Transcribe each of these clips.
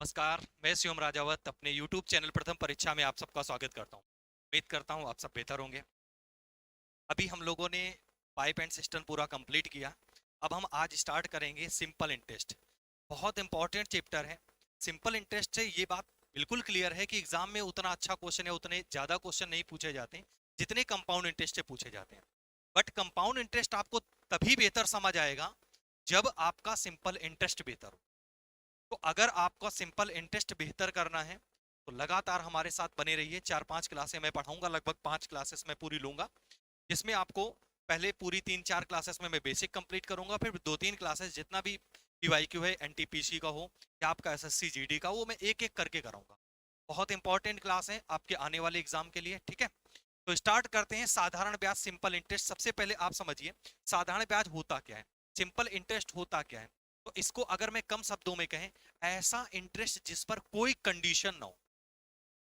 नमस्कार। मैं शिवम राजावत अपने YouTube चैनल प्रथम परीक्षा में आप सबका स्वागत करता हूं। उम्मीद करता हूं आप सब बेहतर होंगे। अभी हम लोगों ने पाइप एंड सिस्टम पूरा कंप्लीट किया। अब हम आज स्टार्ट करेंगे सिंपल इंटरेस्ट। बहुत इंपॉर्टेंट चैप्टर है। सिंपल इंटरेस्ट से ये बात बिल्कुल क्लियर है कि एग्जाम में उतना अच्छा क्वेश्चन या उतने ज़्यादा क्वेश्चन नहीं पूछे जाते जितने कंपाउंड इंटरेस्ट से पूछे जाते हैं। बट कंपाउंड इंटरेस्ट आपको तभी बेहतर समझ आएगा जब आपका सिंपल इंटरेस्ट बेहतर हो। तो अगर आपका सिंपल इंटरेस्ट बेहतर करना है तो लगातार हमारे साथ बने रहिए। 4-5 क्लासें मैं पढ़ाऊंगा, लगभग 5 क्लासेस मैं पूरी लूंगा, जिसमें आपको पहले पूरी 3-4 क्लासेस में मैं बेसिक कंप्लीट करूंगा, फिर 2-3 क्लासेस जितना भी पीवाईक्यू है, एनटीपीसी का हो या आपका एसएससी जीडी का, वो मैं एक एक करके कराऊंगा। बहुत इंपॉर्टेंट क्लास है आपके आने वाले एग्जाम के लिए, ठीक है। तो स्टार्ट करते हैं। साधारण ब्याज सिंपल इंटरेस्ट। सबसे पहले आप समझिए साधारण ब्याज होता क्या है, सिंपल इंटरेस्ट होता क्या है। तो इसको अगर मैं कम शब्दों में कहें, ऐसा इंटरेस्ट जिस पर कोई कंडीशन ना हो।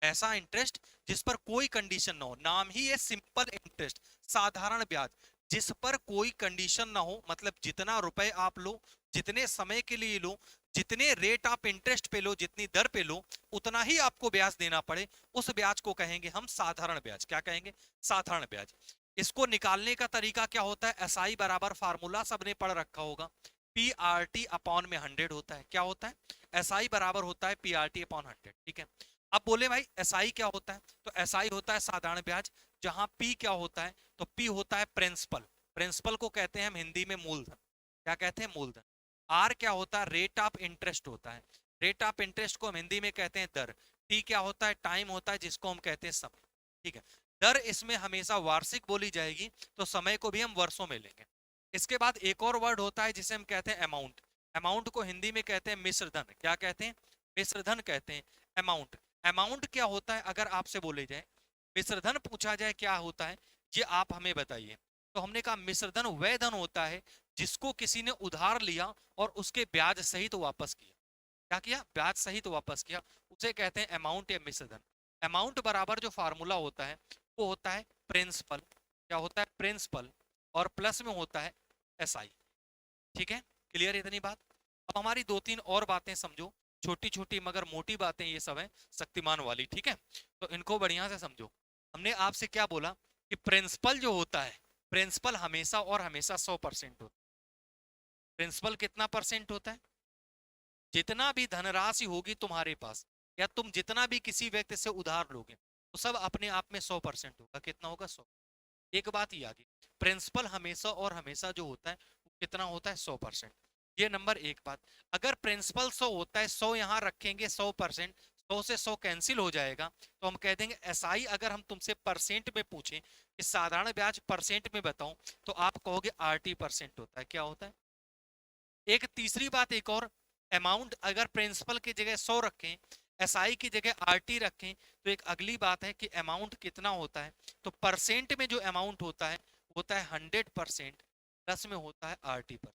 ऐसा इंटरेस्ट जिस पर कोई कंडीशन ना हो, नाम ही है सिंपल इंटरेस्ट, साधारण ब्याज। जिस पर कोई कंडीशन ना हो, मतलब जितना रुपए आप लो, जितने समय के लिए लो, जितने रेट आप इंटरेस्ट पे लो, जितनी दर पे लो, उतना ही आपको ब्याज देना पड़े, उस ब्याज को कहेंगे हम साधारण ब्याज। क्या कहेंगे? साधारण ब्याज। इसको निकालने का तरीका क्या होता है? एसआई बराबर फार्मूला सबने पढ़ रखा होगा। पी आर टी अपॉन में 100 होता है। क्या होता है? एसआई बराबर होता है पी आर टी अपॉन 100, ठीक है। अब बोले भाई एसआई क्या होता है, तो एसआई होता है साधारण ब्याज। जहां पी क्या होता है, तो पी होता है प्रिंसिपल। प्रिंसिपल को कहते हैं हम हिंदी में मूलधन। क्या कहते हैं? मूलधन। आर क्या होता है? रेट ऑफ इंटरेस्ट होता है। रेट ऑफ इंटरेस्ट को हम हिंदी में कहते हैं दर। टी क्या होता है? टाइम होता है, जिसको हम कहते हैं समय, ठीक है। दर इसमें हमेशा वार्षिक बोली जाएगी, तो समय को भी हम वर्षों में लेंगे। इसके बाद एक और वर्ड होता है जिसे हम कहते हैं अमाउंट। अमाउंट को हिंदी में कहते हैं मिश्र धन। क्या कहते हैं? मिश्र धन कहते हैं अमाउंट। अमाउंट क्या होता है अगर आपसे बोले जाए, मिश्रधन पूछा जाए क्या होता है, ये आप हमें बताइए। तो हमने कहा मिश्रधन वह धन होता है जिसको किसी ने उधार लिया और उसके ब्याज सहित वापस किया। क्या किया? ब्याज सहित वापस किया, उसे कहते हैं अमाउंट या मिश्रधन। अमाउंट बराबर जो फार्मूला होता है वो होता है प्रिंसिपल। क्या होता है? प्रिंसिपल। और प्लस में होता है एसआई। ठीक है, क्लियर इतनी बात? अब हमारी 2-3 और बातें समझो, छोटी छोटी मगर मोटी बातें ये सब हैं, शक्तिमान वाली, ठीक है। तो इनको बढ़िया से समझो। हमने आपसे क्या बोला कि प्रिंसिपल जो होता है, प्रिंसिपल हमेशा और हमेशा 100% होता है। प्रिंसिपल कितना परसेंट होता है? जितना भी धनराशि होगी तुम्हारे पास, या तुम जितना भी किसी व्यक्ति से उधार लोगे, तो सब अपने आप में 100% होगा। कितना होगा? 100। एक बात ये आगे, प्रिंसिपल हमेशा और हमेशा जो होता है वो कितना होता है? 100%। ये नंबर एक बात। अगर प्रिंसिपल 100 होता है, 100 यहाँ रखेंगे, 100%, 100 से 100 कैंसिल हो जाएगा, तो हम कह देंगे एसआई। अगर हम तुमसे परसेंट में पूछें कि साधारण ब्याज परसेंट में बताओ, तो आप कहोगे आरटी परसेंट होता है। क्या होता है? एक तीसरी बात एक और, अमाउंट अगर प्रिंसिपल की जगह 100 रखें, एसआई की जगह आरटी रखें, तो एक अगली बात है कि अमाउंट कितना होता है, तो परसेंट में जो अमाउंट होता है 100%, प्लस में होता है आरटी पर।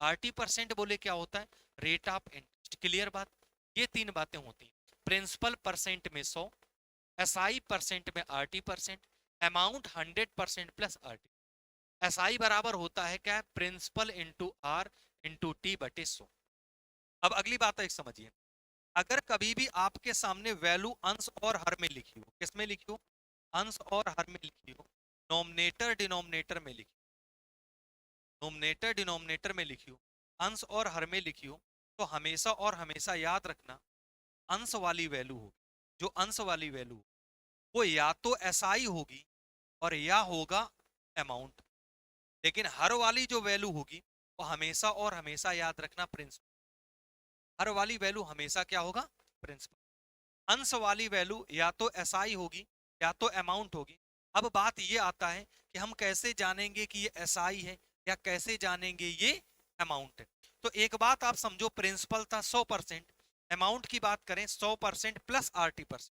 आरटी परसेंट बोले क्या होता है? Rate of interest. क्लियर बात? ये तीन बातें होती हैं, प्रिंसिपल परसेंट में 100, एसआई परसेंट में RT percent, amount 100% plus RT. SI बराबर होता है क्या? Principal into R into T बटे 100। अब अगली बात एक समझिए, अगर कभी भी आपके सामने वैल्यू अंश और हर में लिखी हो, किस में लिखी हो? अंश और हर में लिखी हो, नोमिनेटर डिनोमिनेटर में लिखी, नोमिनेटर डिनोमिनेटर में लिखी हो, अंश और हर में लिखी हो, तो हमेशा और हमेशा याद रखना, अंश वाली वैल्यू होगी, जो अंश वाली वैल्यू वो या तो एसआई होगी और या होगा अमाउंट। लेकिन हर वाली जो वैल्यू होगी वो हमेशा और हमेशा याद रखना प्रिंसिपल। हर वाली वैल्यू हमेशा क्या होगा? प्रिंसिपल। अंश वाली वैल्यू या तो एसआई होगी या तो अमाउंट होगी। अब बात ये आता है कि हम कैसे जानेंगे कि ये एसआई है या कैसे जानेंगे ये अमाउंट है। तो एक बात आप समझो, प्रिंसिपल था 100%, अमाउंट की बात करें 100% प्लस आरटी परसेंट।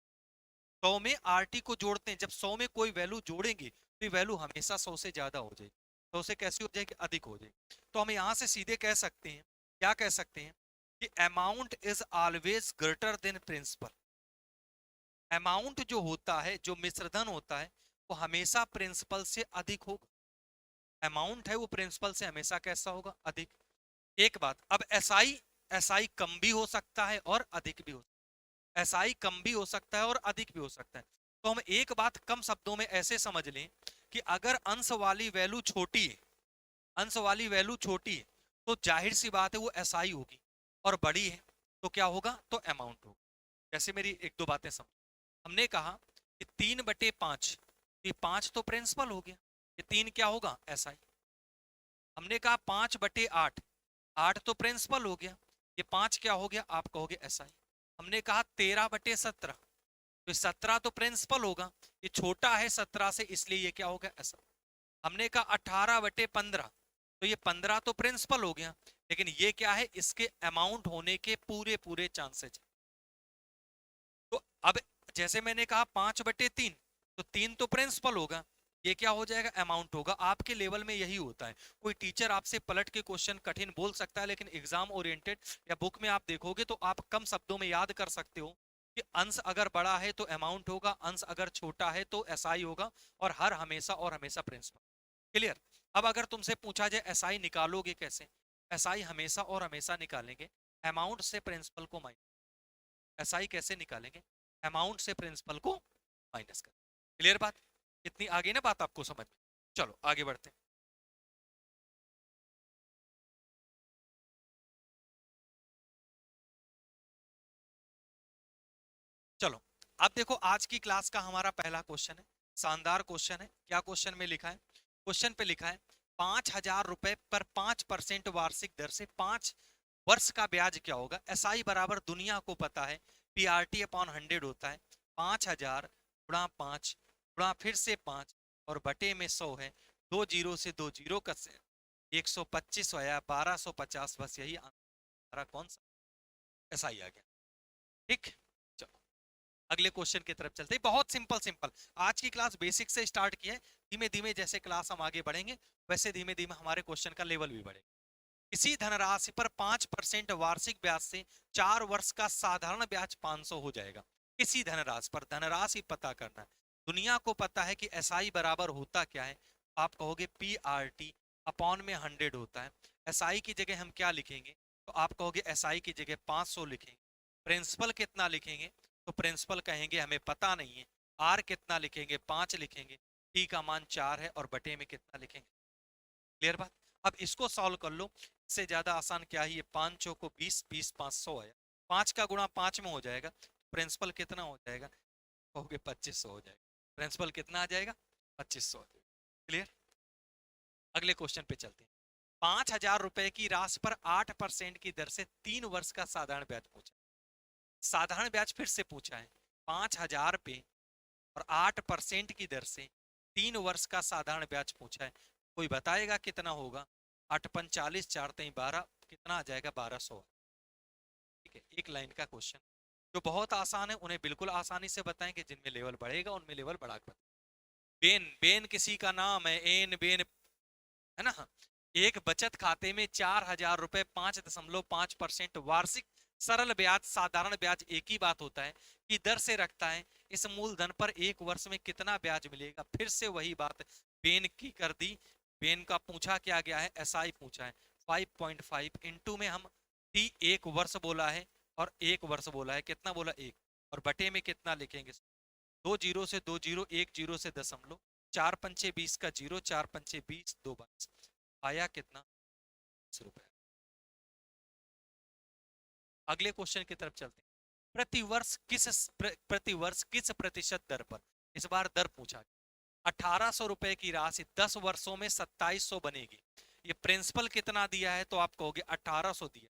100 में आरटी को जोड़ते हैं, जब 100 में कोई वैल्यू जोड़ेंगे तो वैल्यू हमेशा 100 से ज्यादा हो जाएगी। 100 से कैसी हो जाएगी? अधिक हो जाएगी। तो हम यहां से सीधे कह सकते हैं, क्या कह सकते हैं, कि amount is always greater than principal. Amount जो होता है, जो मिश्रधन होता है, वो हमेशा प्रिंसिपल से अधिक होगा। अमाउंट है वो प्रिंसिपल से हमेशा कैसा होगा? अधिक। एक बात। अब एसआई, एसआई कम भी हो सकता है और अधिक भी हो सकता है। एसआई कम भी हो सकता है और अधिक भी हो सकता है। तो हम एक बात कम शब्दों में ऐसे समझ लें कि अगर अंश वाली वैल्यू छोटी है, अंश वाली वैल्यू छोटी है, तो जाहिर सी बात है वो एसआई होगी, और बड़ी है तो क्या होगा, तो अमाउंट होगा। जैसे मेरी एक दो बातें समझ, हमने कहा कि 3/5, ये 5 तो प्रिंसिपल हो गया, ये 3 क्या होगा, एसआई। हमने कहा 5/8, 8 तो प्रिंसिपल हो गया, ये 5 क्या हो गया, आप कहोगे एसआई। हमने कहा 13/17, तो 17 तो प्रिंसिपल होगा, ये छोटा है 17 से, इसलिए ये क्या होगा, एसआई। हमने कहा 18/15, तो ये 15 तो प्रिंसिपल हो गया, लेकिन ये क्या है, इसके अमाउंट होने के पूरे पूरे चांसेस। तो अब जैसे मैंने कहा 5/3, तो 3 तो प्रिंसिपल होगा, ये क्या हो जाएगा, अमाउंट होगा। आपके लेवल में यही होता है। कोई टीचर आपसे पलट के क्वेश्चन कठिन बोल सकता है, लेकिन एग्जाम ओरिएंटेड या बुक में आप देखोगे तो आप कम शब्दों में याद कर सकते हो कि अंश अगर बड़ा है तो अमाउंट होगा, अंश अगर छोटा है तो एसआई होगा, और हर हमेशा और हमेशा प्रिंसिपल। क्लियर। अब अगर तुमसे पूछा जाए एसआई निकालोगे कैसे, एसआई हमेशा और हमेशा निकालेंगे अमाउंट से प्रिंसिपल को माइनस। एसआई कैसे निकालेंगे, अमाउंट से प्रिंसिपल को माइनस कर। क्लियर बात, इतनी आगे ना बात आपको समझ में। चलो आगे बढ़ते हैं। चलो अब देखो, आज की क्लास का हमारा पहला क्वेश्चन है, शानदार क्वेश्चन है। क्या क्वेश्चन में लिखा है, क्वेश्चन पे लिखा है 5,000 रुपए पर 5% वार्षिक दर से 5 वर्ष का ब्याज क्या होगा। एसआई बराबर दुनिया को पता है PRT/100 होता है, 5,000 गुणा 5 गुणा फिर से 5 और बटे में 100 है, 2 जीरो से 2 जीरो का 125 आया, 1250, बस यही आंसर कौन सा, एसआई आ गया। ठीक, चलो अगले क्वेश्चन की तरफ चलते हैं। बहुत सिंपल सिंपल, आज की क्लास बेसिक से स्टार्ट की है, धीमे धीमे जैसे क्लास हम आगे बढ़ेंगे वैसे धीमे धीमे हमारे क्वेश्चन का लेवल भी बढ़ेगा। इसी धनराशि पर 5% वार्षिक ब्याज से 4 वर्ष का साधारण ब्याज 500 हो जाएगा। इसी धनराशि पर, धनराशि पता करना है, दुनिया को पता है कि एसआई बराबर होता क्या है, आप कहोगे PRT/100 होता है। एसआई की जगह हम क्या लिखेंगे, तो आप कहोगे एसआई की जगह 500 लिखेंगे। प्रिंसिपल कितना लिखेंगे, तो प्रिंसिपल कहेंगे हमें पता नहीं है, आर कितना लिखेंगे, 5 लिखेंगे, टी का मान 4 है, और बटे में कितना लिखेंगे। क्लियर बात। अब इसको सॉल्व कर लो, इससे ज्यादा आसान क्या है, ये 5 चौको 20, 20 500 आया, 5 का गुणा 5 में हो जाएगा, प्रिंसिपल कितना हो जाएगा, कहोगे 2500 हो जाएगा। प्रिंसिपल कितना आ जाएगा, 2500 आ जाएगा। क्लियर। अगले क्वेश्चन पे चलते हैं। 5,000 रुपए की राशि पर 8% की दर से 3 वर्ष का साधारण ब्याज पूछा। साधारण ब्याज फिर से पूछा है, 5,000 पे और 8% की दर से 3 वर्ष का साधारण ब्याज पूछा है। कोई बताएगा कितना होगा, 8×5 = 4×3 = 12, कितना आ जाएगा, 1200। ठीक है, एक लाइन का क्वेश्चन जो बहुत आसान है, उन्हें बिल्कुल आसानी से बताएंगे, जिनमें लेवल बढ़ेगा उनमें लेवल बढ़ा कर। बेन, बेन किसी का नाम है, एन बेन, है ना। एक बचत खाते में 4,000 रुपए 5.5% वार्षिक सरल ब्याज, साधारण ब्याज एक ही बात होता है, कि दर से रखता है। इस मूलधन पर 1 वर्ष में कितना ब्याज मिलेगा, फिर से वही बात बेन की कर दी। बेन का पूछा क्या गया है, एसआई पूछा है, 5.5 इंटू में हम टी 1 वर्ष बोला है, और 1 वर्ष बोला है, कितना बोला, 1, और बटे में कितना लिखेंगे, 2 जीरो से 2 जीरो, 1 जीरो से दशमलव, 4×5 = 20 का जीरो, 4×5 = 20, 2 22 आया कितना, 20 रुपए। अगले क्वेश्चन की तरफ चलते हैं। प्रतिवर्ष किस प्रतिशत दर पर, इस बार दर पूछा, 1,800 रुपए की राशि 10 वर्षों में 2,700 बनेगी। ये प्रिंसिपल कितना दिया है, तो आप कहोगे 1,800 दिया,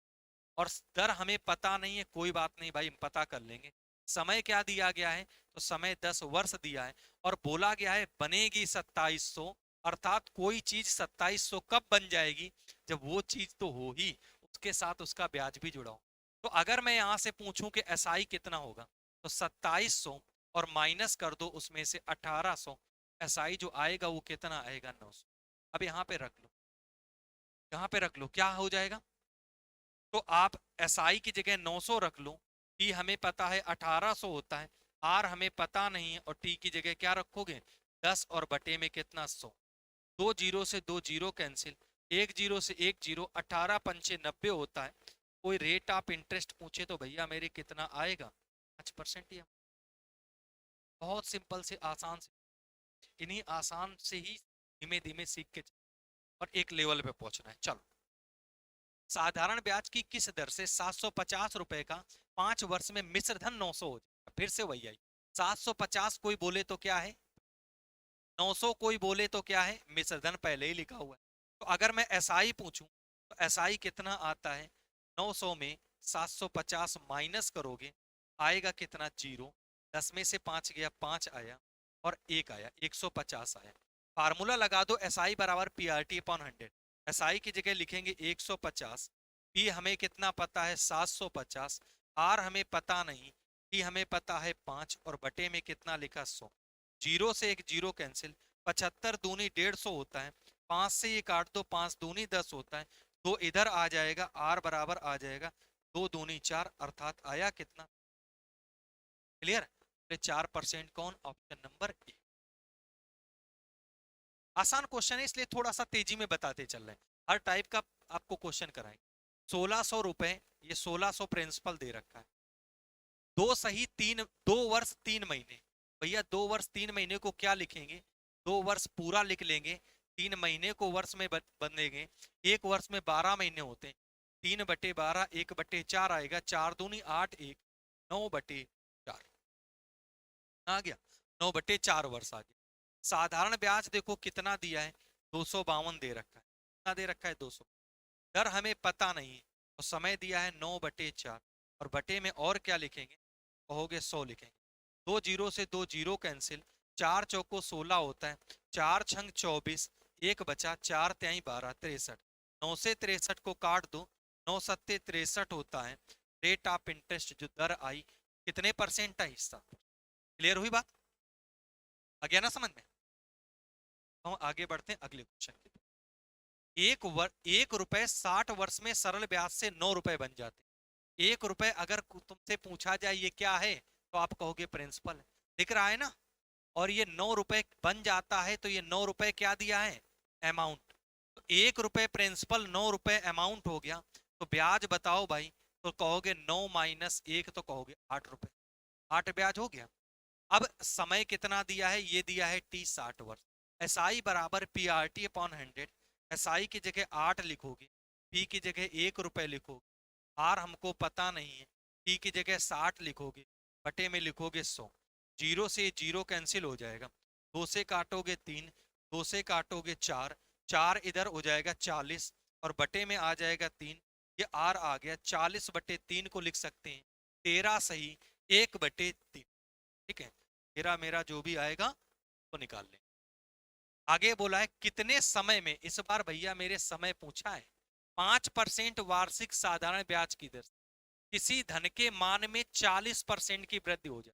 और दर हमें पता नहीं है, कोई बात नहीं भाई, हम पता कर लेंगे। समय क्या दिया गया है, तो समय 10 वर्ष दिया है, और बोला गया है बनेगी 2,700, अर्थात कोई चीज 2,700 कब बन जाएगी, जब वो चीज तो हो ही, उसके साथ उसका ब्याज भी जुड़ा हो। तो अगर मैं यहां से पूछूं कि एसआई कितना होगा, तो 2,700 और माइनस कर दो उसमें से 1,800, एसआई जो आएगा वो कितना आएगा, 900। अब यहाँ पे रख लो, यहाँ पे रख लो, क्या हो जाएगा, तो आप एसआई की जगह 900 रख लो, टी हमें पता है 1,800 होता है, आर हमें पता नहीं है, और टी की जगह क्या रखोगे, 10, और बटे में कितना, 100। 2 जीरो से 2 जीरो कैंसिल, 1 जीरो से 1 जीरो, 18×5 = 90 होता है, कोई रेट ऑफ इंटरेस्ट पूछे तो भैया मेरे कितना आएगा, 5% ही। बहुत सिंपल से आसान से, इन्हीं आसान से ही धीमे धीमे सीख के और एक लेवल पे पहुंचना है। चलो, साधारण ब्याज की किस दर से 750 रुपए का 5 वर्ष में मिश्र धन 900 हो जाएगा? फिर से वही आई, 750 कोई बोले तो क्या है, 900 कोई बोले तो क्या है, मिश्र धन पहले ही लिखा हुआ है। तो अगर मैं एसआई पूछूं तो एसआई कितना आता है, 900 में 750 माइनस करोगे आएगा कितना, 0। 10 में से 5 गया, 5 आया और 1 आया, 150 आया। फार्मूला लगा दो, एसआई बराबर पीआरटी अपॉन 100। एसआई की जगह लिखेंगे 150, पी हमें कितना पता है 750, आर हमें पता नहीं, टी हमें पता है 5 और बटे में कितना लिखा 100। 0 से एक 0 कैंसिल, 75 दूनी 150 होता है, 5 से ये काट दो, 5 दूनी 10 होता है, 2 इधर आ जाएगा, आर बराबर आ जाएगा 2 दूनी 4, अर्थात आया कितना, क्लियर। 4% कौन, ऑप्शन नंबर ए। आसान क्वेश्चन है इसलिए थोड़ा सा तेजी में बताते चल रहे हैं, हर टाइप का आपको क्वेश्चन कराएंगे। 1600 रुपए, ये 1600 प्रिंसिपल दे रखा है, 2 वर्ष 3 महीने, भैया 2 वर्ष 3 महीने को क्या लिखेंगे, 2 वर्ष पूरा लिख लेंगे, 3 महीने को वर्ष में बदलेंगे, एक वर्ष में 12 महीने होते हैं, 3/12, 1/4 आएगा, 4 दूनी 8, 1 9/4 आ गया, 9/4 वर्ष आ गया। साधारण ब्याज देखो कितना दिया है, 252 दे रखा है, कितना दे रखा है 200, दर हमें पता नहीं है और समय दिया है 9/4 और बटे में और क्या लिखेंगे, कहोगे 100 लिखेंगे, 2 जीरो से 2 जीरो कैंसिल, 4 चौको 16 होता है, 4 छंग 24, एक बचा, 4 त्याई 12, 63, 9 से 63 को काट दो, 9 सत्ते 63 होता है। रेट ऑफ इंटरेस्ट जो दर आई कितने परसेंट आई, 7। क्लियर हुई बात, आ गया ना समझ में। तो हम आगे बढ़ते हैं अगले क्वेश्चन की तरफ। 1 रुपए 60 वर्ष में सरल ब्याज से 9 रुपए बन जाते। 1 रुपए अगर तुमसे पूछा जाए ये क्या है, तो आप कहोगे प्रिंसिपल है, दिख रहा है ना, और ये 9 रुपए बन जाता है, तो ये 9 रुपए क्या दिया है, अमाउंट। तो 1 रुपए प्रिंसिपल, 9 रुपए अमाउंट हो गया, तो ब्याज बताओ भाई, तो कहोगे 9 - 1, तो कहोगे 8 रुपए, 8 ब्याज हो गया। अब समय कितना दिया है, ये दिया है टी 60 वर्ष, एस आई बराबर P R T upon 100, S I की जगह 8 लिखोगे, पी की जगह 1 रुपए लिखोगे, आर हमको पता नहीं है, टी की जगह 60 लिखोगे, बटे में लिखोगे 100, 0 से 0 कैंसिल हो जाएगा, 2 से काटोगे 3, 2 से काटोगे 4, 4 इधर हो जाएगा 40 और बटे में आ जाएगा 3, ये आर आ गया, 40/3 को लिख सकते हैं 13 सही 1/3, ठीक है। मेरा मेरा जो भी आएगा वो निकाल लें। आगे बोला है कितने समय में, इस बार भैया मेरे समय पूछा है, 5% वार्षिक साधारण ब्याज की दर से किसी धन के मान में 40% की वृद्धि हो जाए।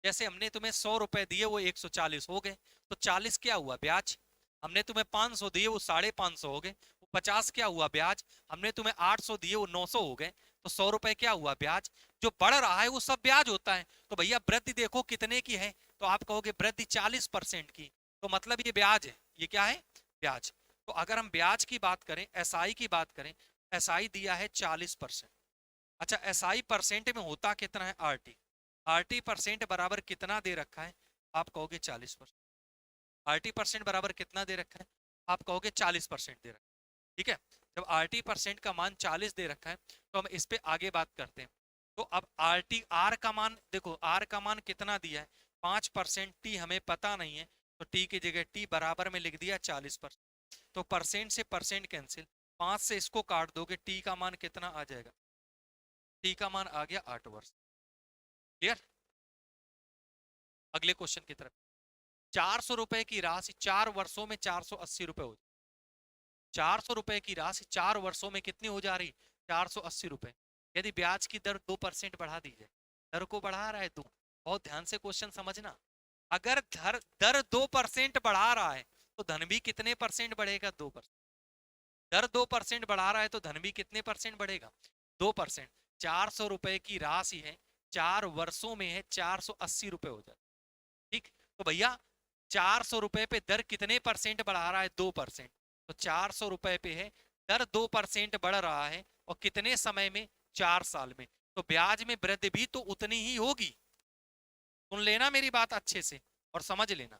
जैसे हमने तुम्हें 100 रुपए दिए, वो 140 हो गए, तो 40 क्या हुआ, ब्याज। हमने तुम्हें 500 दिए, वो 550 हो गए, वो 50 क्या हुआ, ब्याज। हमने तुम्हें 800 दिए, वो 900 हो गए, तो 100 रुपए क्या हुआ, ब्याज। जो बढ़ रहा है वो सब ब्याज होता है। तो भैया वृद्धि देखो कितने की है, तो आप कहोगे वृद्धि 40% की, तो मतलब ये ब्याज है, ये क्या है, ब्याज। तो अगर हम ब्याज की बात करें, एसआई की बात करें, एसआई दिया है 40%। अच्छा, एसआई परसेंट में होता कितना है, आरटी, आरटी परसेंट बराबर कितना दे रखा है, आप कहोगे 40%। आरटी परसेंट बराबर कितना दे रखा है, आप कहोगे 40% दे रखा है, ठीक है। जब आरटी परसेंट का मान 40 दे रखा है, तो हम इस पे आगे बात करते हैं। तो अब आरटी, आर का मान देखो, आर का मान कितना दिया है 5%, टी हमें पता नहीं है, तो टी की जगह टी बराबर में लिख दिया 40%, तो परसेंट से परसेंट कैंसिल, 5 से इसको काट दोगे, टी का मान कितना आ जाएगा, टी का मान आ गया 8 वर्ष। क्लियर। अगले क्वेश्चन की तरफ, 400 रुपए की राशि 4 वर्षों में 480 रुपए हो, 400 रुपए की राशि 4 वर्षों में कितनी हो जा रही, 480 रुपए। यदि ब्याज की दर 2% बढ़ा दी जाए, दर को बढ़ा रहा है 2, बहुत ध्यान से क्वेश्चन समझना, अगर दर 2% बढ़ा रहा है तो धन भी कितने परसेंट बढ़ेगा, 2%। दर 2% बढ़ा रहा है तो धन भी कितने परसेंट बढ़ेगा, 2%। 400 रुपए की राशि है, 4 वर्षों में है, 480 रुपए हो जाए, ठीक। तो भैया 400 रुपए पे दर कितने परसेंट बढ़ा रहा है, 2%। तो 400 रुपए पे है, दर 2% बढ़ रहा है, और कितने समय में, 4 साल में। तो ब्याज में वृद्धि भी तो उतनी ही होगी। सुन लेना मेरी बात अच्छे से और समझ लेना,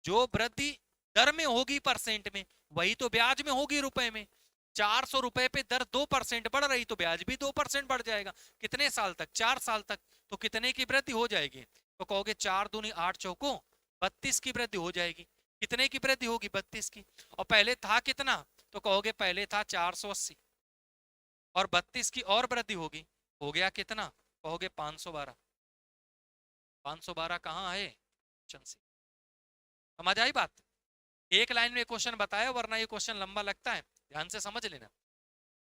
जो वृद्धि दर में होगी परसेंट में, वही तो ब्याज में होगी रुपए में। 400 रुपए पे दर 2% बढ़ रही तो ब्याज भी 2% बढ़ जाएगा। कितने साल तक? 4 साल तक। तो कितने की वृद्धि हो जाएगी? तो कहोगे 4 दूनी 8 चौको 32 की वृद्धि हो जाएगी। कितने की वृद्धि होगी? 32 की। और पहले था कितना? तो कहोगे पहले था 480 और 32 की और वृद्धि होगी, हो गया कितना? कहोगे 512। 512 कहाँ है? समझ आई बात? एक लाइन में क्वेश्चन बताया, वरना ये क्वेश्चन लंबा लगता है। ध्यान से समझ लेना।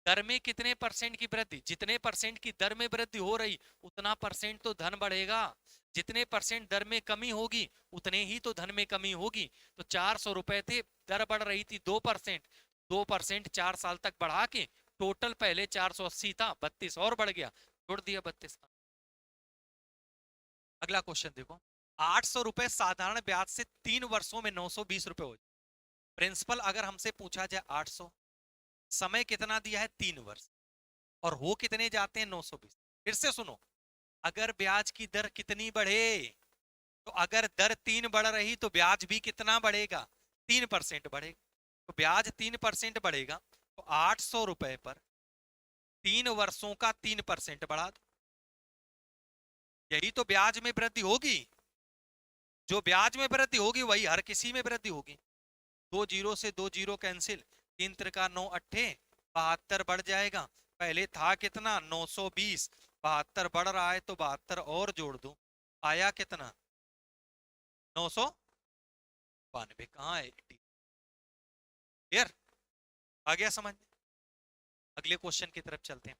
दर में कितने परसेंट की वृद्धि, जितने परसेंट की दर में वृद्धि हो रही उतना परसेंट तो धन बढ़ेगा। जितने परसेंट दर में कमी होगी उतने ही तो धन में कमी होगी। तो 400 रुपए थे, दर बढ़ रही थी 2%, 2% 4 साल तक बढ़ा के टोटल पहले 480 था, 32 और बढ़ गया, जोड़ दिया 32। अगला क्वेश्चन देखो, 800 रुपए साधारण ब्याज से 3 वर्षों में 920 रुपए हो। प्रिंसिपल अगर हमसे पूछा जाए 800, समय कितना दिया है? 3 वर्ष, और हो कितने जाते हैं? 920। फिर से सुनो, अगर ब्याज की दर कितनी बढ़े, तो अगर दर 3 बढ़ रही तो ब्याज भी कितना बढ़ेगा? 3% बढ़ेगा। तो ब्याज 3% बढ़ेगा, तो 800 रुपए पर 3 वर्षों का 3% बढ़ा दो, यही तो ब्याज में वृद्धि होगी। जो ब्याज में वृद्धि होगी वही हर किसी में वृद्धि होगी। 2 जीरो से 2 जीरो कैंसिल, 3 त्रिका 9 अट्ठे 72 बढ़ जाएगा। पहले था कितना? 920, 72 बढ़ रहा है तो 72 और जोड़ दो, आया कितना? 992। कहाँ है? क्लियर? आ गया समझ? अगले क्वेश्चन की तरफ चलते हैं।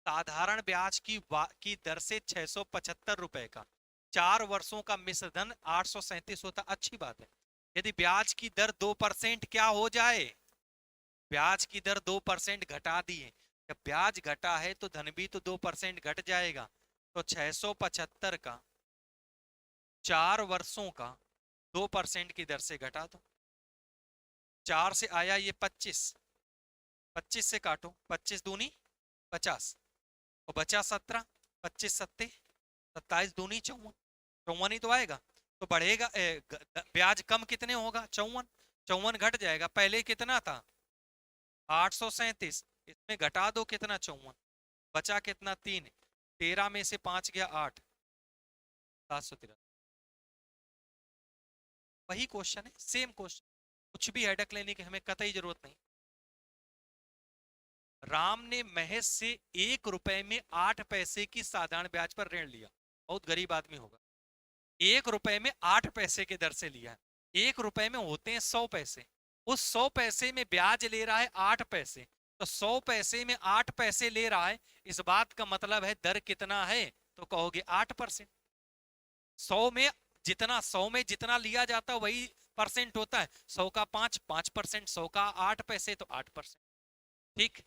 साधारण ब्याज की दर से 675 रुपए का 4 वर्षों का मिश्र धन 837 होता। अच्छी बात है। यदि ब्याज की दर 2% क्या हो जाए? ब्याज की दर 2% घटा दिए, जब ब्याज घटा है तो धन भी तो 2% घट जाएगा। तो 675 का 4 वर्षों का 2% की दर से घटा दो। 4 से आया ये 25, 25 से काटो, 25 दूनी 50 और बचा 17, 25 सत्ते 27 दूनी 54, 54 ही तो आएगा। तो बढ़ेगा ब्याज कम कितने होगा? 54, 54 घट जाएगा। पहले कितना था? 837, इसमें घटा दो कितना? 54, बचा कितना? 3, 13 में से 5 गया 8, 713। वही क्वेश्चन है, सेम क्वेश्चन, कुछ भी हेडक लेने की हमें कतई जरूरत नहीं। राम ने महेश से 1 रुपए में 8 पैसे की साधारण ब्याज पर ऋण लिया। बहुत गरीब आदमी होगा। 1 रुपए में 8 पैसे के दर से लिया है। 1 रुपए में होते हैं 100 पैसे, उस 100 पैसे में ब्याज ले रहा है 8 पैसे। तो 100 पैसे में 8 पैसे ले रहा है, इस बात का मतलब है दर कितना है? तो कहोगे 8%। 100 में जितना, 100 में जितना लिया जाता है वही परसेंट होता है। 100 का 5, 5%, 100 का 8 पैसे तो 8%। ठीक।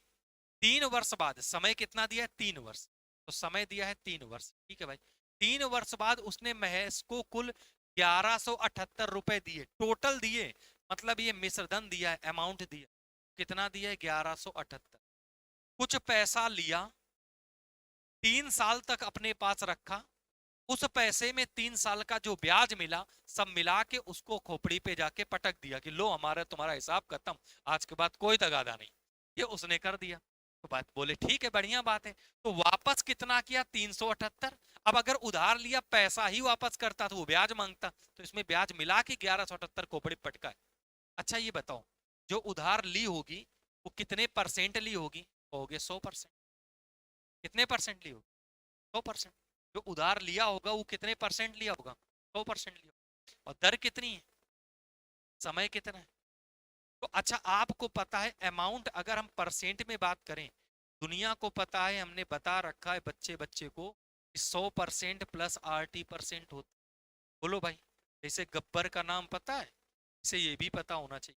3 वर्ष बाद, समय कितना दिया है? 3 वर्ष, तो समय दिया है 3 वर्ष। ठीक है भाई। 3 वर्ष बाद उसने महेश को कुल 1178 रुपए दिए, टोटल दिए, मतलब ये मिश्रधन दिया है, अमाउंट दिया। कितना दिया है? 1178। कुछ पैसा लिया, 3 साल तक अपने पास रखा, उस पैसे में 3 साल का जो ब्याज मिला सब मिला के उसको खोपड़ी पे जाके पटक दिया कि लो हमारा तुम्हारा हिसाब खत्म, आज के बाद कोई तगादा नहीं। ये उसने कर दिया। तो बात बोले ठीक है, बढ़िया बात है। तो वापस कितना किया? 378। अब अगर उधार लिया पैसा ही वापस करता तो वो ब्याज मांगता, तो इसमें ब्याज मिला के 1178 खोपड़ी पटका है। अच्छा ये बताओ, जो उधार ली होगी वो कितने परसेंट ली होगी? हो गए 100%। कितने परसेंट ली होगी? 100%। जो उधार लिया होगा वो कितने परसेंट लिया होगा? 100% लिया होगा। और दर कितनी है? समय कितना है? तो अच्छा आपको पता है अमाउंट, अगर हम परसेंट में बात करें, दुनिया को पता है, हमने बता रखा है बच्चे बच्चे को, 100% प्लस RT% होता। बोलो भाई, जैसे गब्बर का नाम पता है, इसे ये भी पता होना चाहिए,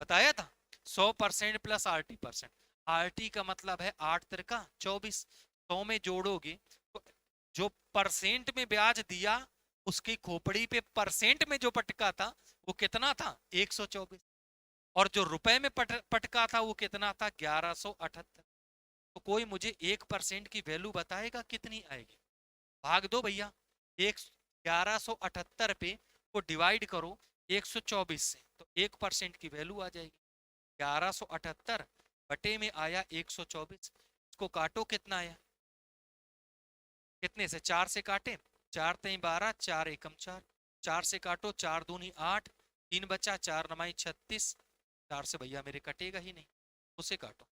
बताया था। 100% प्लस RT%। RT का मतलब है 8 तिरका 24, 100 में जोड़ोगे तो जो परसेंट में ब्याज दिया उसकी खोपड़ी पे परसेंट में जो पटका था वो कितना था? 124। और जो रुपए में पटका था वो कितना था? 1178। तो कोई मुझे 1% की वैल्यू बताएगा कितनी आएगी? भाग दो भैया, एक 1178 पे को डिवाइड करो 124 से, तो 1% की वैल्यू आ जाएगी। 1178 बटे में आया 124, इसको काटो कितना आया, कितने से, 4 से काटे, 4 3 12, 4 एकम 4, 4 से काटो, 4 दूनी 8, 3 बचा, 4 नमाई 36, 4 से भैया मेरे कटेगा ही नहीं, उसे काटो,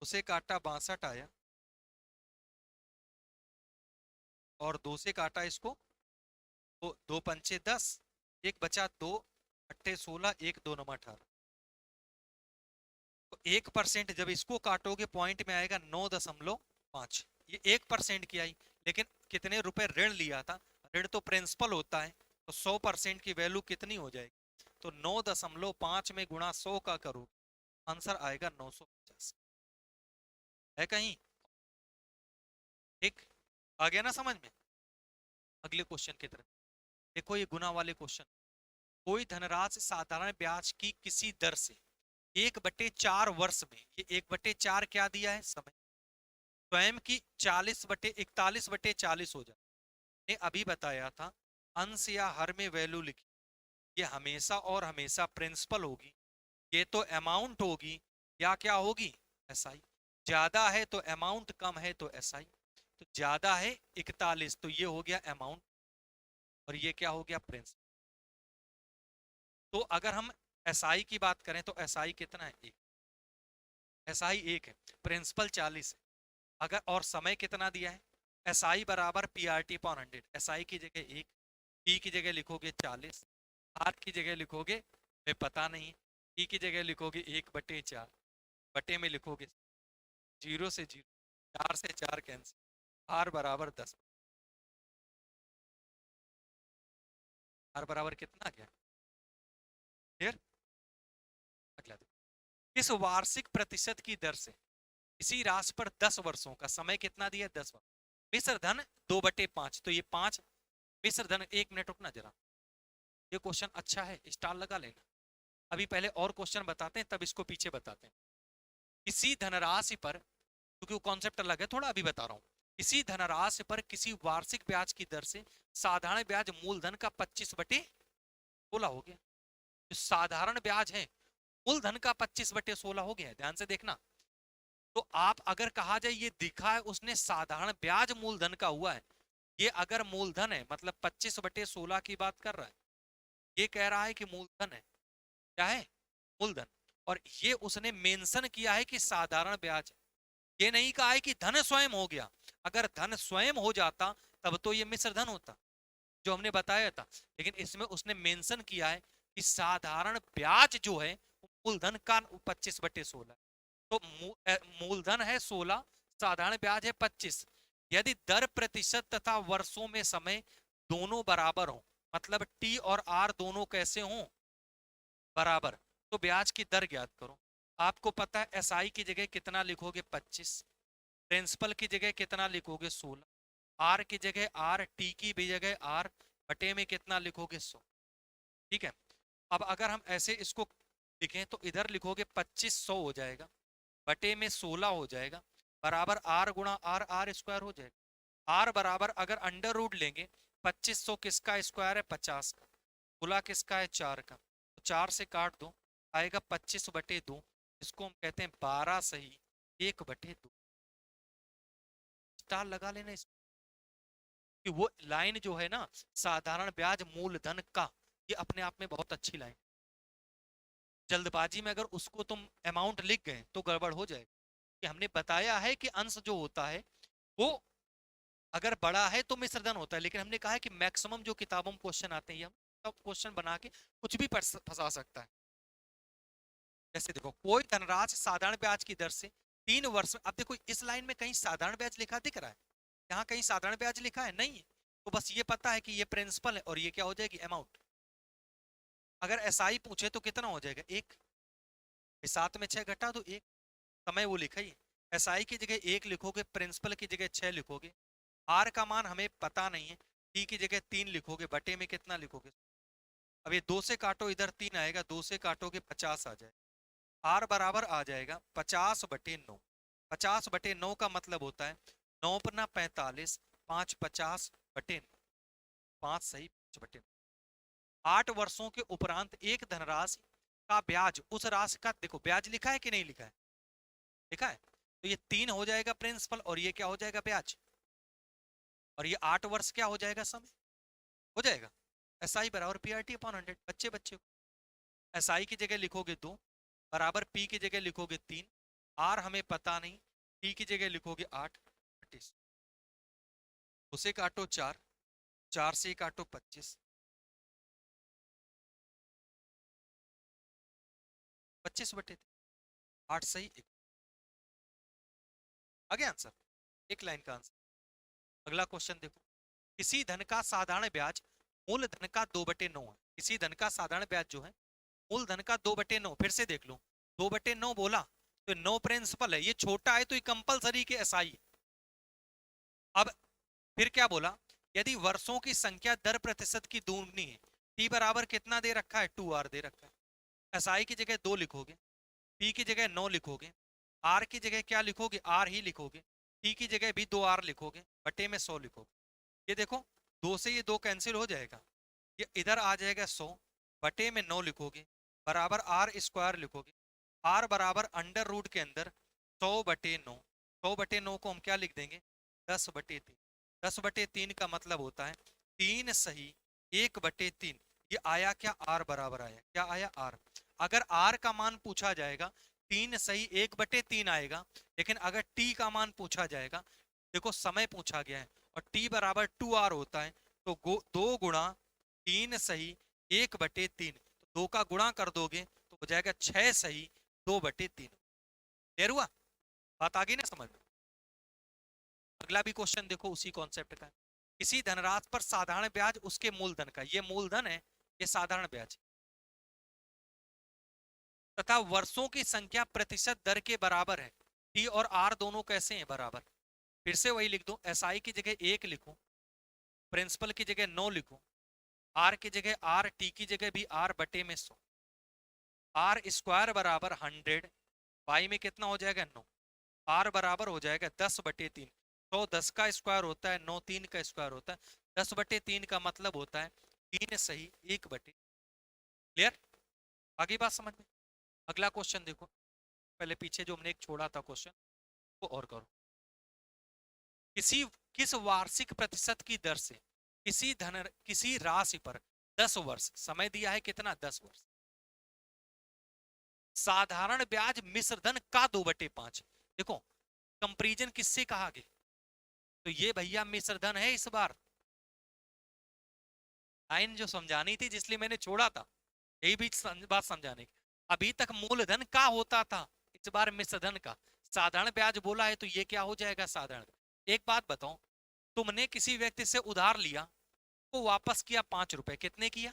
उसे काटा 62 आया, और 2 से काटा इसको, तो 2 पंचे 10, एक बचा, 2 अट्ठे 16, एक 2 नमा 18, तो 1% जब इसको काटोगे पॉइंट में आएगा 9.5। ये 1% की आई, लेकिन कितने रुपए ऋण लिया था, ऋण तो प्रिंसिपल होता है, तो 100% की वैल्यू कितनी हो जाएगी, तो 9.5 में गुणा 100 का करो, आंसर आएगा 950। है कहीं? ठीक, आ गया ना समझ में? अगले क्वेश्चन की तरफ देखो, ये गुना वाले क्वेश्चन। कोई धनराशि साधारण ब्याज की किसी दर से 1/4 वर्ष में, ये 1/4 क्या दिया है, समय, स्वयं की 40/41 हो जाए, ने अभी बताया था, अंश या हर में वैल्यू लिखी, ये हमेशा और हमेशा प्रिंसिपल होगी, ये तो अमाउंट होगी, या क्या होगी, एसआई। ज्यादा है तो अमाउंट, कम है तो एसआई, तो ज्यादा है 41, तो ये हो गया अमाउंट, और ये क्या हो गया, प्रिंसिपल। तो अगर हम एसआई की बात करें तो एसआई कितना है, एक, एसआई एक है, प्रिंसिपल 40 है, अगर और समय कितना दिया है, एसआई बराबर पीआरटी अपॉन 100, एसआई की जगह एक, पी की जगह लिखोगे 40, आर की जगह लिखोगे, मैं पता नहीं, ई की जगह लिखोगे 1/4, बटे में लिखोगे 0 से 0, 4 से 4 कैंसिल, आर बराबर 10, आर बराबर कितना गया, क्लियर? अगला देखो, इस वार्षिक प्रतिशत की दर से इसी राशि पर 10 वर्षों का समय कितना दिया, 10 वर्ष, मिश्र धन 2/5, तो ये 5, मिश्र धन, 1 मिनट रुकना जरा, ये क्वेश्चन अच्छा है, स्टार लगा लेना, अभी पहले और क्वेश्चन बताते हैं, तब इसको पीछे बताते हैं। इसी धनराशि पर, क्योंकि वो कॉन्सेप्ट अलग है थोड़ा, अभी बता रहा हूँ, इसी धनराशि पर किसी वार्षिक ब्याज की दर से साधारण ब्याज मूलधन का 25/16 हो गया, जो साधारण ब्याज है मूलधन का 25/16 हो गया है, ध्यान से देखना। तो आप अगर कहा जाए ये दिखा है उसने साधारण ब्याज मूलधन का हुआ है, ये अगर मूलधन है मतलब 25/16 की बात कर रहा है, ये कह रहा है कि मूलधन है, क्या है, मूलधन, और ये उसने मेंशन किया है कि साधारण ब्याज है, ये नहीं कहा है कि धन स्वयं हो गया, अगर धन स्वयं हो जाता तब तो ये मिश्र धन होता जो हमने बताया था, लेकिन इसमें उसने मेंशन किया है कि साधारण ब्याज जो है मूलधन का 25/16, तो मूलधन है 16, साधारण ब्याज है 25, यदि दर प्रतिशत तथा वर्षों में समय दोनों बराबर हो, मतलब टी और आर दोनों कैसे हों, बराबर, तो ब्याज की दर ज्ञात करो। आपको पता है एसआई की जगह कितना लिखोगे, 25, प्रिंसिपल की जगह कितना लिखोगे, 16, आर की जगह आर, टी की भी जगह आर, बटे में कितना लिखोगे, 100। ठीक है, अब अगर हम ऐसे इसको लिखें तो इधर लिखोगे 2500 हो जाएगा, बटे में 16 हो जाएगा, बराबर आर गुणा आर, आर स्क्वायर हो जाएगा, आर बराबर अगर अंडर रूट लेंगे 2500 किसका स्क्वायर है, 50 का, गुला किसका है, 4 का, तो 4 से काट दो, आएगा 25/2, इसको हम कहते हैं 12 सही 1/2, स्टार लगा लेना इसको, कि वो लाइन जो है ना, साधारण ब्याज मूलधन का, ये अपने आप में बहुत अच्छी लाइन, जल्दबाजी में अगर उसको तुम अमाउंट लिख गए तो गड़बड़ हो जाएगा, कि हमने बताया है कि अंश जो होता है वो अगर बड़ा है तो मिश्रधन होता है, लेकिन हमने कहा है कि मैक्सिमम जो किताबों में क्वेश्चन आते हैं, हम सब क्वेश्चन बना के कुछ भी फंसा सकता है। जैसे देखो, कोई धनराशि साधारण ब्याज की दर से 3 वर्ष में, अब देखो इस लाइन में कहीं साधारण ब्याज लिखा दिख रहा है, यहाँ कहीं साधारण ब्याज लिखा है नहीं है, तो बस ये पता है कि ये प्रिंसिपल है और ये क्या हो जाएगी, अमाउंट। अगर एसआई पूछे तो कितना हो जाएगा, 1, 7 में 6 घटा दो 1, समय वो लिखा ही, एसआई की जगह 1 लिखोगे, प्रिंसिपल की जगह 6 लिखोगे, आर का मान हमें पता नहीं है, टी की जगह 3 लिखोगे, बटे में कितना लिखोगे, अब ये 2 से काटो, इधर 3 आएगा, 2 से काटोगे 50 आ जाए, आर बराबर आ जाएगा 50/9। 50/9 का मतलब होता है 9×45, 5×50/9, 5 सही 5/9। 8 वर्षों के उपरांत एक धनराशि का ब्याज उस राशि का, देखो ब्याज लिखा है कि नहीं लिखा है, लिखा है, तो ये 3 हो जाएगा प्रिंसिपल और ये क्या हो जाएगा ब्याज, और ये 8 वर्ष क्या हो जाएगा समय, हो जाएगा। एस आई बराबर PRT/100। बच्चे बच्चे एस आई की जगह लिखोगे 2 बराबर पी की जगह लिखोगे 3, आर हमें पता नहीं, टी की जगह लिखोगे 8, 25, उसे काटो 4, 4 से काटो 25, 25/3, 8 सही एक। आगे आंसर, एक लाइन का आंसर। अगला क्वेश्चन देखो, किसी धन का साधारण ब्याज मूल धन का 2/9 है। किसी धन का साधारण ब्याज जो है मूल धन का 2/9, फिर से देख लो 2/9 बोला तो 9 प्रिंसिपल है, ये छोटा है तो ये कंपलसरी के एसआई। अब फिर क्या बोला, यदि वर्षों की संख्या दर प्रतिशत की दूनी है, टी बराबर कितना दे रखा है 2R दे रखा है, एसआई की जगह 2 लिखोगे, पी की जगह 9 लिखोगे, आर की जगह क्या लिखोगे आर ही लिखोगे, टी की जगह भी 2R लिखोगे, बटे में 100 लिखोगे। ये देखो 2 से ये 2 कैंसिल हो जाएगा, ये इधर आ जाएगा 100, बटे में 9 लिखोगे बराबर आर स्क्वायर लिखोगे, आर बराबर अंडर रूट के अंदर 100/9, 100/9 को हम क्या लिख देंगे 10/3, 10/3 का मतलब होता है 3 सही 1/3। ये आया क्या आर बराबर आया, क्या आया आर। अगर आर का मान पूछा जाएगा 3 सही 1/3 आएगा, लेकिन अगर टी का मान पूछा जाएगा, देखो समय पूछा गया है और टी बराबर 2R होता है, तो 2 गुणा 3 सही 1/3, तो 2 का गुणा कर दोगे तो हो जाएगा 6 सही 2/3। क्लियर हुआ, बात आ गई ना समझ में। अगला भी क्वेश्चन देखो उसी कॉन्सेप्ट का है। किसी धनराशि पर साधारण ब्याज उसके मूलधन का, ये मूलधन है ये साधारण ब्याज, तथा वर्षों की संख्या प्रतिशत दर के बराबर है। टी और आर दोनों कैसे हैं बराबर, फिर से वही लिख दो, एस आई की जगह 1 लिखो, प्रिंसिपल की जगह 9 लिखो, आर की जगह आर, टी की जगह भी आर बटे में 100, आर स्क्वायर बराबर 100, बाई में कितना हो जाएगा 9, आर बराबर हो जाएगा 10/3। 100 10 का स्क्वायर होता है, 9 3 का स्क्वायर होता है, 10/3 का मतलब होता है 3 सही 1/। क्लियर, आगे बात समझ में। अगला क्वेश्चन देखो, पहले पीछे जो हमने एक छोड़ा था क्वेश्चन वो और करो। किसी किस वार्षिक प्रतिशत की दर से किसी राशि पर 10 वर्ष समय दिया है, कितना 10 वर्ष, साधारण ब्याज मिश्र धन का 2/5। देखो कंपैरिजन किससे कहा गया, तो ये भैया मिश्र धन है इस बार, लाइन जो समझानी थी जिसलिए मैंने छोड़ा था, यही भी बात समझाने की। अभी तक मूलधन का होता था, इस बार मिश्र धन का। साधारण ब्याज बोला है तो ये क्या हो जाएगा साधारण। एक बात बताओ, तुमने किसी व्यक्ति से उधार लिया, वो वापस किया 5 रुपए, कितने किया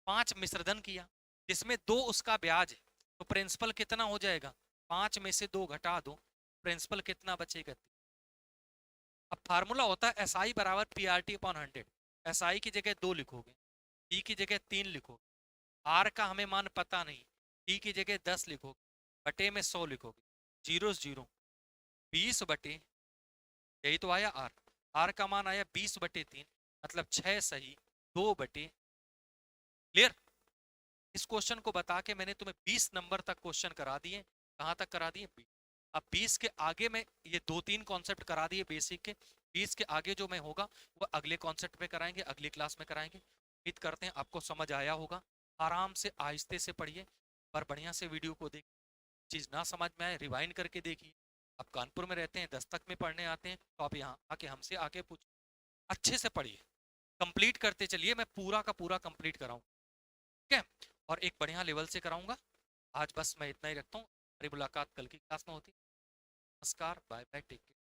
5 मिश्रधन किया, जिसमें 2 उसका ब्याज है, तो प्रिंसिपल कितना हो जाएगा, 5 में से 2 घटा दो, प्रिंसिपल कितना बचेगा। अब फार्मूला होता है एस आई बराबर PRT/100। एस आई की जगह 2 लिखोगे, टी की जगह 3 लिखोगे, आर का हमें मान पता नहीं, टी की जगह 10 लिखोगे, बटे में 100 लिखोगे, जीरो जीरो 20/, यही तो आया आर, आर का मान आया 20/3, मतलब 6 सही 2/। क्लियर, इस क्वेश्चन को बता के मैंने तुम्हें 20 नंबर तक क्वेश्चन करा दिए। कहां तक करा दिए 20। अब 20 के आगे में ये 2-3 कॉन्सेप्ट करा दिए बेसिक के, 20 के आगे जो मैं होगा वो अगले कॉन्सेप्ट पे कराएंगे, अगली क्लास में कराएंगे। उम्मीद करते हैं आपको समझ आया होगा। आराम से आहिस्ते से पढ़िए और बढ़िया से वीडियो को देख, चीज़ ना समझ में आए रिवाइंड करके देखिए। आप कानपुर में रहते हैं, दस्तक में पढ़ने आते हैं, तो आप यहाँ आके हमसे आके पूछ, अच्छे से पढ़िए, कंप्लीट करते चलिए, मैं पूरा का पूरा कंप्लीट कराऊँ, ठीक है, और एक बढ़िया लेवल से कराऊंगा। आज बस मैं इतना ही रखता हूँ, हमारी मुलाकात कल की क्लास में होती। नमस्कार, बाय बाय, टेक केयर।